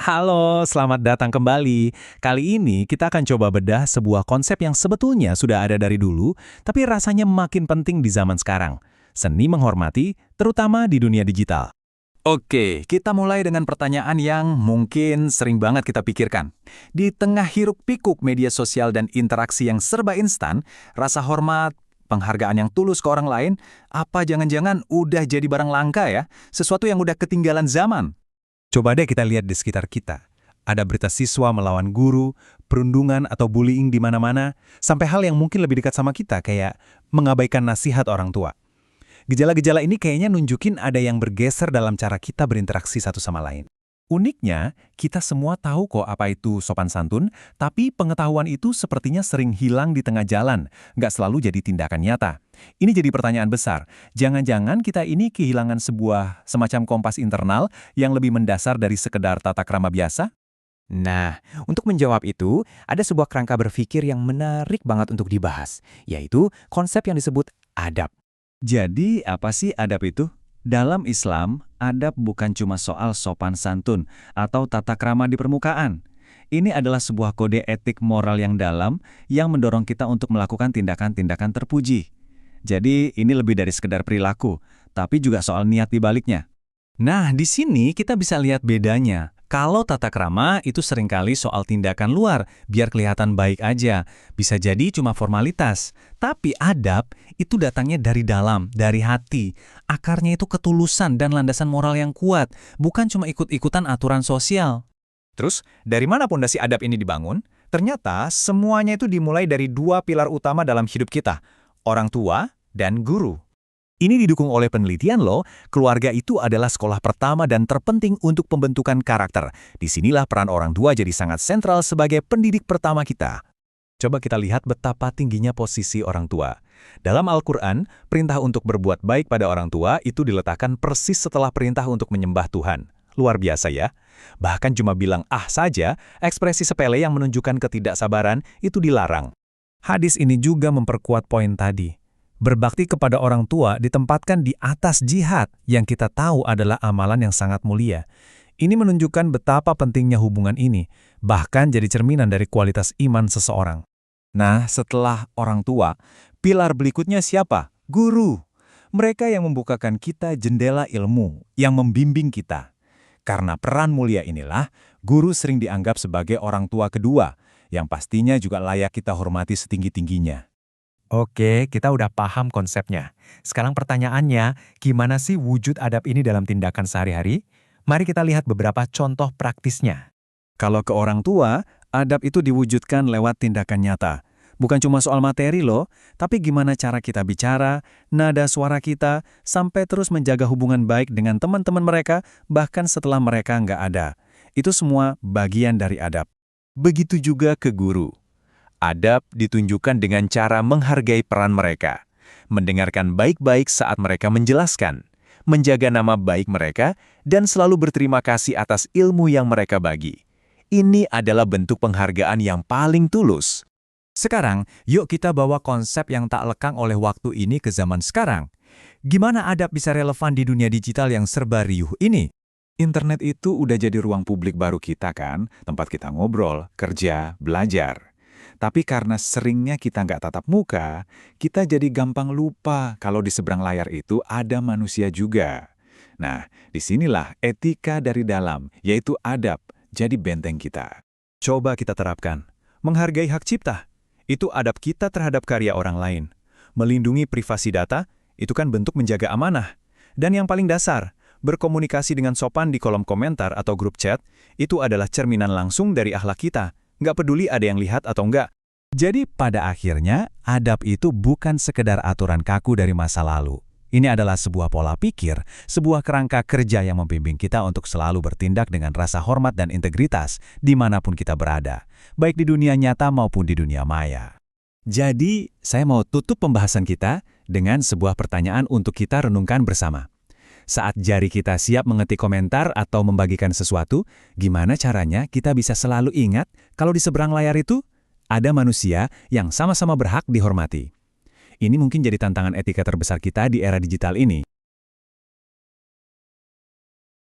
Halo, selamat datang kembali. Kali ini kita akan coba bedah sebuah konsep yang sebetulnya sudah ada dari dulu, tapi rasanya makin penting di zaman sekarang. Seni menghormati, terutama di dunia digital. Oke, kita mulai dengan pertanyaan yang mungkin sering banget kita pikirkan. Di tengah hiruk-pikuk media sosial dan interaksi yang serba instan, rasa hormat, penghargaan yang tulus ke orang lain, apa jangan-jangan udah jadi barang langka ya? Sesuatu yang udah ketinggalan zaman. Coba deh kita lihat di sekitar kita. Ada berita siswa melawan guru, perundungan atau bullying di mana-mana, sampai hal yang mungkin lebih dekat sama kita, kayak mengabaikan nasihat orang tua. Gejala-gejala ini kayaknya nunjukin ada yang bergeser dalam cara kita berinteraksi satu sama lain. Uniknya, kita semua tahu kok apa itu sopan santun, tapi pengetahuan itu sepertinya sering hilang di tengah jalan, nggak selalu jadi tindakan nyata. Ini jadi pertanyaan besar. Jangan-jangan kita ini kehilangan sebuah semacam kompas internal yang lebih mendasar dari sekedar tata krama biasa? Nah, untuk menjawab itu, ada sebuah kerangka berpikir yang menarik banget untuk dibahas, yaitu konsep yang disebut adab. Jadi, apa sih adab itu? Dalam Islam, adab bukan cuma soal sopan santun atau tata krama di permukaan. Ini adalah sebuah kode etik moral yang dalam yang mendorong kita untuk melakukan tindakan-tindakan terpuji. Jadi, ini lebih dari sekedar perilaku, tapi juga soal niat di baliknya. Nah, di sini kita bisa lihat bedanya. Kalau tata krama itu seringkali soal tindakan luar, biar kelihatan baik aja. Bisa jadi cuma formalitas. Tapi adab itu datangnya dari dalam, dari hati. Akarnya itu ketulusan dan landasan moral yang kuat, bukan cuma ikut-ikutan aturan sosial. Terus, dari mana pondasi adab ini dibangun? Ternyata semuanya itu dimulai dari dua pilar utama dalam hidup kita, orang tua dan guru. Ini didukung oleh penelitian loh, keluarga itu adalah sekolah pertama dan terpenting untuk pembentukan karakter. Disinilah peran orang tua jadi sangat sentral sebagai pendidik pertama kita. Coba kita lihat betapa tingginya posisi orang tua. Dalam Al-Quran, perintah untuk berbuat baik pada orang tua itu diletakkan persis setelah perintah untuk menyembah Tuhan. Luar biasa ya. Bahkan cuma bilang ah saja, ekspresi sepele yang menunjukkan ketidaksabaran itu dilarang. Hadis ini juga memperkuat poin tadi. Berbakti kepada orang tua ditempatkan di atas jihad yang kita tahu adalah amalan yang sangat mulia. Ini menunjukkan betapa pentingnya hubungan ini, bahkan jadi cerminan dari kualitas iman seseorang. Nah, setelah orang tua, pilar berikutnya siapa? Guru. Mereka yang membukakan kita jendela ilmu, yang membimbing kita. Karena peran mulia inilah, guru sering dianggap sebagai orang tua kedua, yang pastinya juga layak kita hormati setinggi-tingginya. Oke, kita udah paham konsepnya. Sekarang pertanyaannya, gimana sih wujud adab ini dalam tindakan sehari-hari? Mari kita lihat beberapa contoh praktisnya. Kalau ke orang tua, adab itu diwujudkan lewat tindakan nyata. Bukan cuma soal materi loh, tapi gimana cara kita bicara, nada suara kita, sampai terus menjaga hubungan baik dengan teman-teman mereka, bahkan setelah mereka nggak ada. Itu semua bagian dari adab. Begitu juga ke guru. Adab ditunjukkan dengan cara menghargai peran mereka, mendengarkan baik-baik saat mereka menjelaskan, menjaga nama baik mereka, dan selalu berterima kasih atas ilmu yang mereka bagi. Ini adalah bentuk penghargaan yang paling tulus. Sekarang, yuk kita bawa konsep yang tak lekang oleh waktu ini ke zaman sekarang. Gimana adab bisa relevan di dunia digital yang serba riuh ini? Internet itu udah jadi ruang publik baru kita kan, tempat kita ngobrol, kerja, belajar. Tapi karena seringnya kita nggak tatap muka, kita jadi gampang lupa kalau di seberang layar itu ada manusia juga. Nah, disinilah etika dari dalam, yaitu adab, jadi benteng kita. Coba kita terapkan. Menghargai hak cipta, itu adab kita terhadap karya orang lain. Melindungi privasi data, itu kan bentuk menjaga amanah. Dan yang paling dasar, berkomunikasi dengan sopan di kolom komentar atau grup chat, itu adalah cerminan langsung dari akhlak kita. Nggak peduli ada yang lihat atau enggak. Jadi pada akhirnya, adab itu bukan sekedar aturan kaku dari masa lalu. Ini adalah sebuah pola pikir, sebuah kerangka kerja yang membimbing kita untuk selalu bertindak dengan rasa hormat dan integritas dimanapun kita berada, baik di dunia nyata maupun di dunia maya. Jadi, saya mau tutup pembahasan kita dengan sebuah pertanyaan untuk kita renungkan bersama. Saat jari kita siap mengetik komentar atau membagikan sesuatu, gimana caranya kita bisa selalu ingat kalau di seberang layar itu ada manusia yang sama-sama berhak dihormati. Ini mungkin jadi tantangan etika terbesar kita di era digital ini.